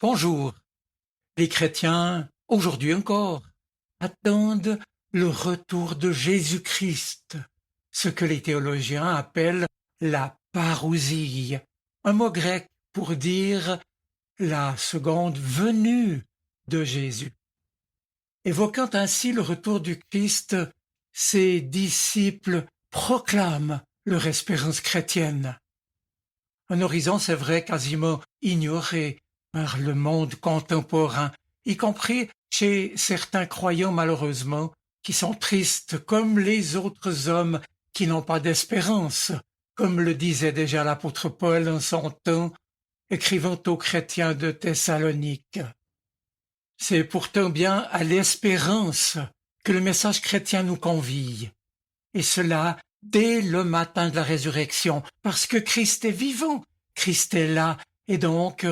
Bonjour. Les chrétiens, aujourd'hui encore, attendent le retour de Jésus-Christ, ce que les théologiens appellent la parousie, un mot grec pour dire la seconde venue de Jésus. Évoquant ainsi le retour du Christ, ses disciples proclament leur espérance chrétienne. Un horizon, c'est vrai, quasiment ignoré par le monde contemporain, y compris chez certains croyants malheureusement, qui sont tristes comme les autres hommes qui n'ont pas d'espérance, comme le disait déjà l'apôtre Paul en son temps, écrivant aux chrétiens de Thessalonique. C'est pourtant bien à l'espérance que le message chrétien nous convie, et cela dès le matin de la résurrection, parce que Christ est vivant, Christ est là, et donc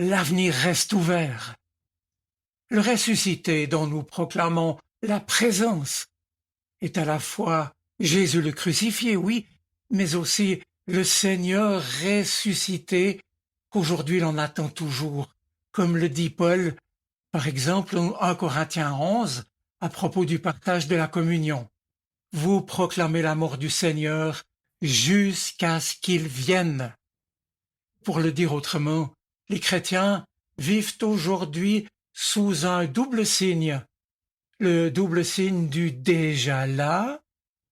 l'avenir reste ouvert. Le ressuscité dont nous proclamons la présence est à la fois Jésus le crucifié, oui, mais aussi le Seigneur ressuscité qu'aujourd'hui l'on attend toujours, comme le dit Paul, par exemple en 1 Corinthiens 11, à propos du partage de la communion. Vous proclamez la mort du Seigneur jusqu'à ce qu'il vienne. Pour le dire autrement, les chrétiens vivent aujourd'hui sous un double signe, le double signe du déjà là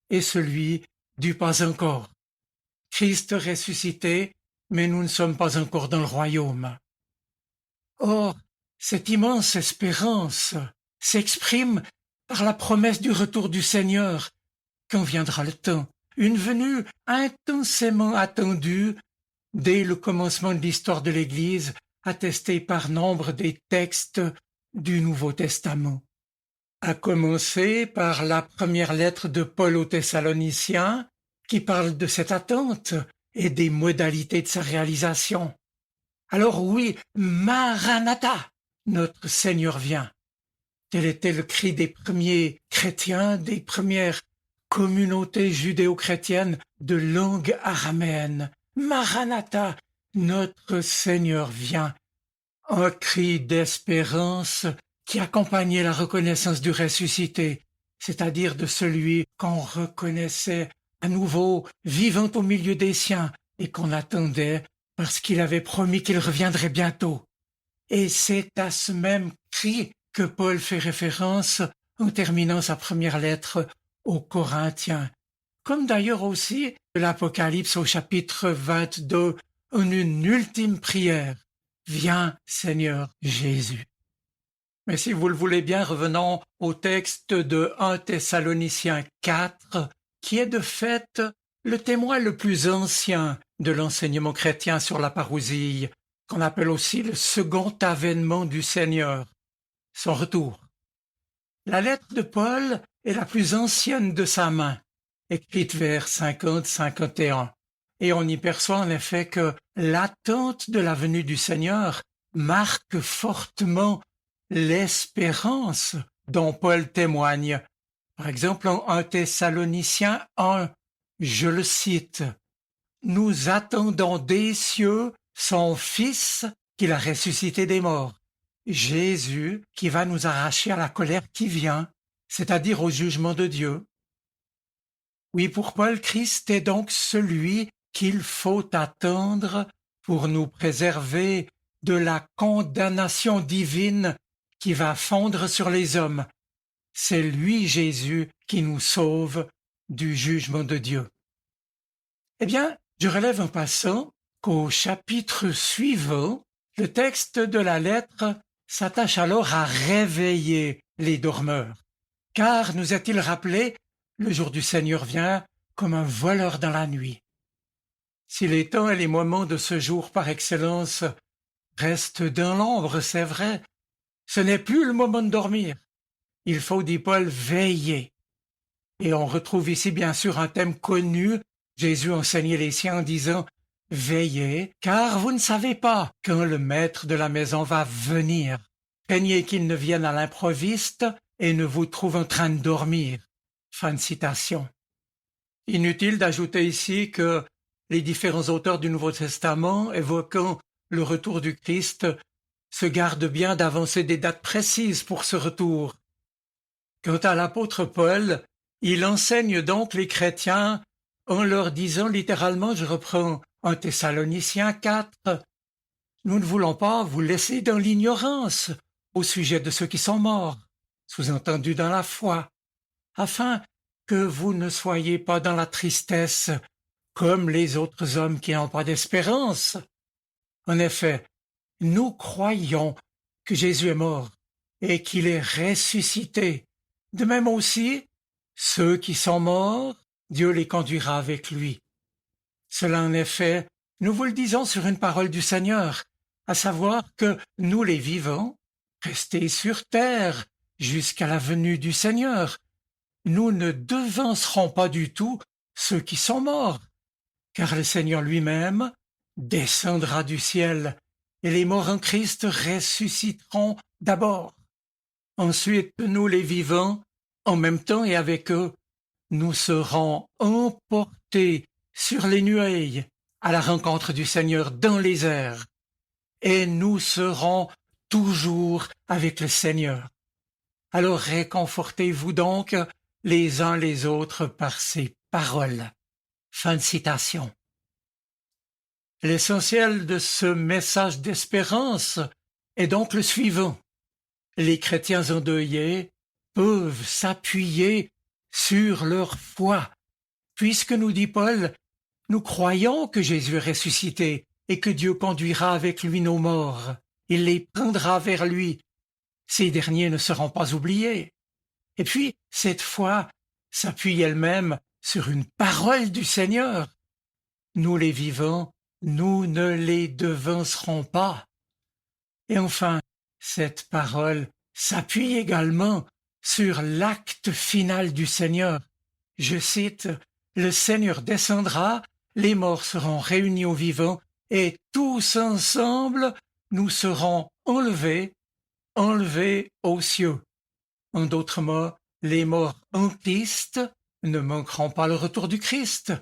et celui du pas encore. Christ ressuscité, mais nous ne sommes pas encore dans le royaume. Or, cette immense espérance s'exprime par la promesse du retour du Seigneur, quand viendra le temps, une venue intensément attendue dès le commencement de l'histoire de l'Église, attestée par nombre des textes du Nouveau Testament. À commencer par la première lettre de Paul aux Thessaloniciens, qui parle de cette attente et des modalités de sa réalisation. Alors oui, Maranatha, notre Seigneur vient. Tel était le cri des premiers chrétiens, des premières communautés judéo-chrétiennes de langue araméenne. Maranatha, notre Seigneur vient. Un cri d'espérance qui accompagnait la reconnaissance du ressuscité, c'est-à-dire de celui qu'on reconnaissait à nouveau vivant au milieu des siens et qu'on attendait parce qu'il avait promis qu'il reviendrait bientôt. Et c'est à ce même cri que Paul fait référence en terminant sa première lettre aux Corinthiens, comme d'ailleurs aussi l'Apocalypse au chapitre 22 en une ultime prière. Viens, Seigneur Jésus. Mais si vous le voulez bien, revenons au texte de 1 Thessaloniciens 4, qui est de fait le témoin le plus ancien de l'enseignement chrétien sur la parousie, qu'on appelle aussi le second avènement du Seigneur, son retour. La lettre de Paul est la plus ancienne de sa main, écrite vers 50-51, et on y perçoit en effet que l'attente de la venue du Seigneur marque fortement l'espérance dont Paul témoigne. Par exemple, en 1 Thessaloniciens 1, je le cite, « Nous attendons des cieux son Fils qu'il a ressuscité des morts, Jésus qui va nous arracher à la colère qui vient, c'est-à-dire au jugement de Dieu. » Oui, pour Paul, Christ est donc celui qu'il faut attendre pour nous préserver de la condamnation divine qui va fondre sur les hommes. C'est lui, Jésus, qui nous sauve du jugement de Dieu. Eh bien, je relève en passant qu'au chapitre suivant, le texte de la lettre s'attache alors à réveiller les dormeurs. Car, nous est-il rappelé, le jour du Seigneur vient comme un voleur dans la nuit. Si les temps et les moments de ce jour par excellence restent dans l'ombre, c'est vrai, ce n'est plus le moment de dormir. Il faut, dit Paul, veiller. Et on retrouve ici bien sûr un thème connu. Jésus enseignait les siens en disant « Veillez, car vous ne savez pas quand le maître de la maison va venir. Craignez qu'il ne vienne à l'improviste et ne vous trouve en train de dormir. » Fin de citation. Inutile d'ajouter ici que les différents auteurs du Nouveau Testament évoquant le retour du Christ se garde bien d'avancer des dates précises pour ce retour. Quant à l'apôtre Paul, il enseigne donc les chrétiens en leur disant littéralement, je reprends 1 Thessaloniciens 4, nous ne voulons pas vous laisser dans l'ignorance au sujet de ceux qui sont morts, sous-entendu dans la foi, afin que vous ne soyez pas dans la tristesse comme les autres hommes qui n'ont pas d'espérance. En effet, nous croyons que Jésus est mort et qu'il est ressuscité. De même aussi, ceux qui sont morts, Dieu les conduira avec lui. Cela en effet, nous vous le disons sur une parole du Seigneur, à savoir que nous les vivants, restés sur terre jusqu'à la venue du Seigneur, nous ne devancerons pas du tout ceux qui sont morts, car le Seigneur lui-même descendra du ciel, et les morts en Christ ressusciteront d'abord. Ensuite, nous les vivants, en même temps et avec eux, nous serons emportés sur les nuées à la rencontre du Seigneur dans les airs, et nous serons toujours avec le Seigneur. Alors réconfortez-vous donc les uns les autres par ces paroles. Fin de citation. L'essentiel de ce message d'espérance est donc le suivant. Les chrétiens endeuillés peuvent s'appuyer sur leur foi, puisque, nous dit Paul, nous croyons que Jésus est ressuscité et que Dieu conduira avec lui nos morts. Il les prendra vers lui. Ces derniers ne seront pas oubliés. Et puis, cette foi s'appuie elle-même sur une parole du Seigneur. Nous les vivants, nous ne les devancerons pas. Et enfin, cette parole s'appuie également sur l'acte final du Seigneur. Je cite, « Le Seigneur descendra, les morts seront réunis aux vivants, et tous ensemble, nous serons enlevés aux cieux. » En d'autres mots, les morts en Christ ne manqueront pas le retour du Christ.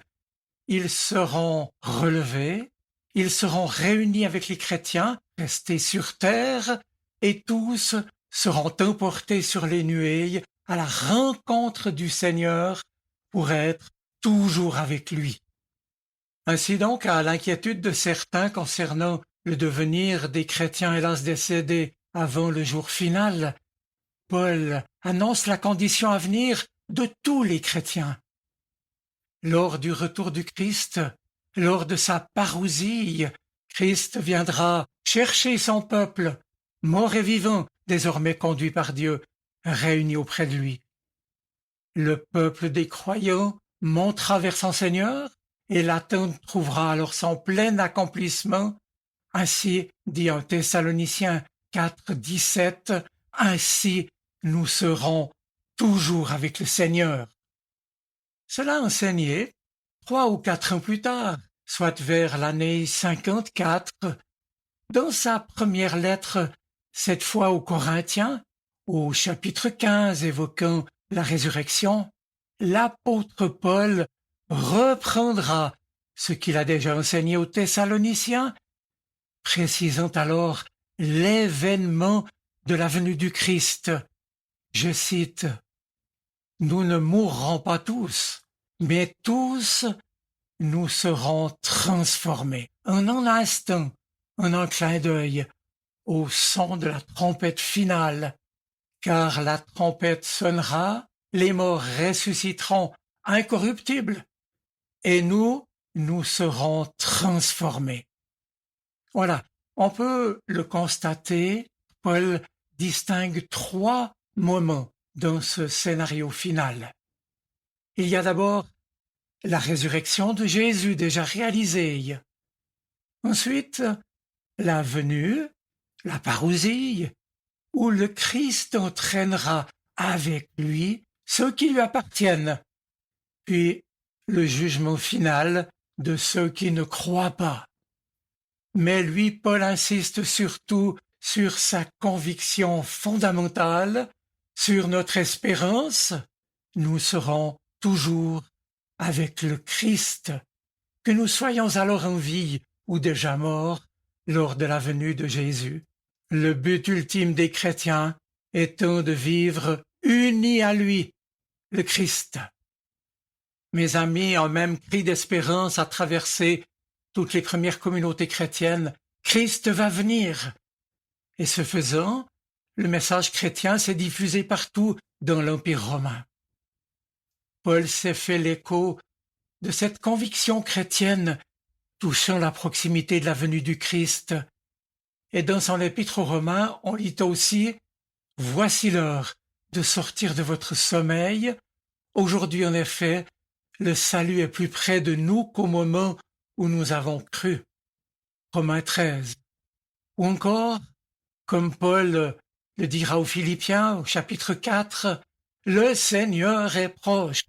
Ils seront relevés, ils seront réunis avec les chrétiens, restés sur terre, et tous seront emportés sur les nuées à la rencontre du Seigneur pour être toujours avec lui. Ainsi donc, à l'inquiétude de certains concernant le devenir des chrétiens hélas décédés avant le jour final, Paul annonce la condition à venir de tous les chrétiens. Lors du retour du Christ, lors de sa parousie, Christ viendra chercher son peuple, mort et vivant, désormais conduit par Dieu, réunis auprès de lui. Le peuple des croyants montera vers son Seigneur, et l'attente trouvera alors son plein accomplissement. Ainsi, dit en Thessaloniciens 4, 17, ainsi nous serons toujours avec le Seigneur. Cela enseigné 3 ou 4 ans plus tard, soit vers l'année 54, dans sa première lettre, cette fois aux Corinthiens, au chapitre 15 évoquant la résurrection, l'apôtre Paul reprendra ce qu'il a déjà enseigné aux Thessaloniciens, précisant alors l'événement de la venue du Christ. Je cite, « Nous ne mourrons pas tous, mais tous nous serons transformés en un instant, en un clin d'œil, au son de la trompette finale, car la trompette sonnera, les morts ressusciteront incorruptibles, et nous serons transformés. » Voilà, on peut le constater, Paul distingue 3 moments dans ce scénario final. Il y a d'abord la résurrection de Jésus déjà réalisée. Ensuite, la venue, la parousie, où le Christ entraînera avec lui ceux qui lui appartiennent. Puis, le jugement final de ceux qui ne croient pas. Mais lui, Paul insiste surtout sur sa conviction fondamentale, sur notre espérance, nous serons toujours avec le Christ, que nous soyons alors en vie ou déjà morts lors de la venue de Jésus. le but ultime des chrétiens étant de vivre unis à lui, le Christ. Mes amis, un même cri d'espérance a traversé toutes les premières communautés chrétiennes. Christ va venir. Et ce faisant, le message chrétien s'est diffusé partout dans l'Empire romain. Paul s'est fait l'écho de cette conviction chrétienne touchant la proximité de la venue du Christ. Et dans son épître aux Romains, on lit aussi « Voici l'heure de sortir de votre sommeil. Aujourd'hui, en effet, le salut est plus près de nous qu'au moment où nous avons cru. » Romains 13. Ou encore, comme Paul le dira aux Philippiens au chapitre 4, « Le Seigneur est proche ».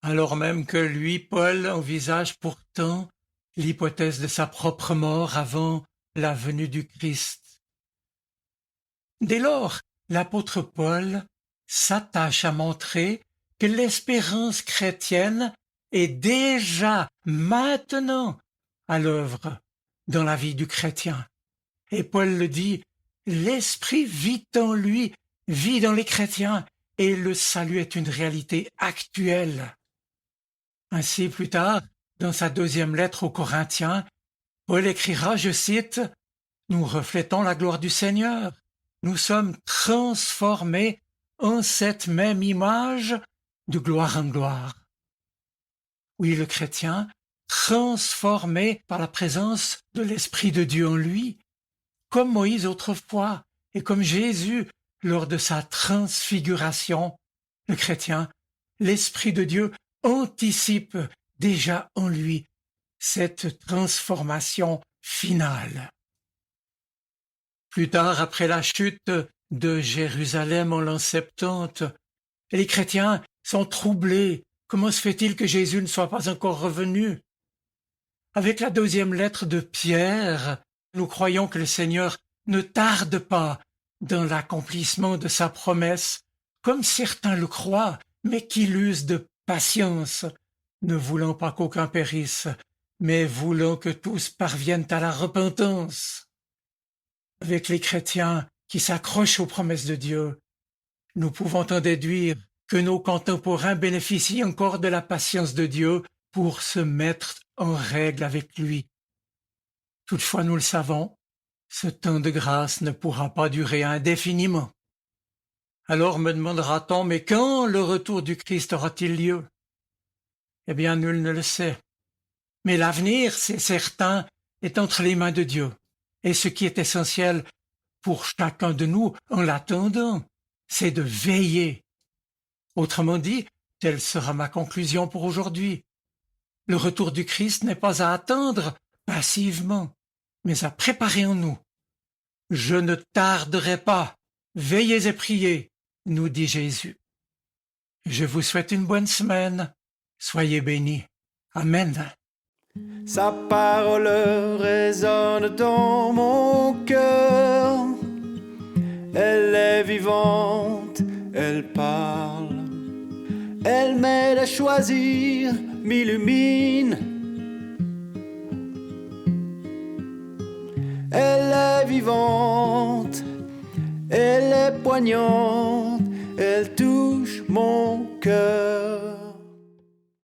Alors même que lui, Paul, envisage pourtant l'hypothèse de sa propre mort avant la venue du Christ. Dès lors, l'apôtre Paul s'attache à montrer que l'espérance chrétienne est déjà maintenant à l'œuvre dans la vie du chrétien. Et Paul le dit, l'Esprit vit en lui, vit dans les chrétiens, et le salut est une réalité actuelle. Ainsi, plus tard, dans sa deuxième lettre aux Corinthiens, Paul écrira, je cite, « Nous reflétons la gloire du Seigneur. Nous sommes transformés en cette même image de gloire en gloire. » Oui, le chrétien, transformé par la présence de l'Esprit de Dieu en lui, comme Moïse autrefois et comme Jésus lors de sa transfiguration, le chrétien, l'Esprit de Dieu anticipe déjà en lui cette transformation finale. Plus tard, après la chute de Jérusalem en l'an 70, les chrétiens sont troublés. Comment se fait-il que Jésus ne soit pas encore revenu? Avec la deuxième lettre de Pierre, nous croyons que le Seigneur ne tarde pas dans l'accomplissement de sa promesse, comme certains le croient, mais qu'il use de patience, ne voulant pas qu'aucun périsse, mais voulant que tous parviennent à la repentance. Avec les chrétiens qui s'accrochent aux promesses de Dieu, nous pouvons en déduire que nos contemporains bénéficient encore de la patience de Dieu pour se mettre en règle avec lui. Toutefois, nous le savons, ce temps de grâce ne pourra pas durer indéfiniment. Alors me demandera-t-on, mais quand le retour du Christ aura-t-il lieu? Eh bien, nul ne le sait. Mais l'avenir, c'est certain, est entre les mains de Dieu. Et ce qui est essentiel pour chacun de nous en l'attendant, c'est de veiller. Autrement dit, telle sera ma conclusion pour aujourd'hui. Le retour du Christ n'est pas à attendre passivement, mais à préparer en nous. Je ne tarderai pas, veillez et priez, nous dit Jésus. Je vous souhaite une bonne semaine. Soyez bénis. Amen. Sa parole résonne dans mon cœur. Elle est vivante, elle parle. Elle m'aide à choisir, m'illumine. Elle est vivante, elle est poignante. Elle touche mon cœur.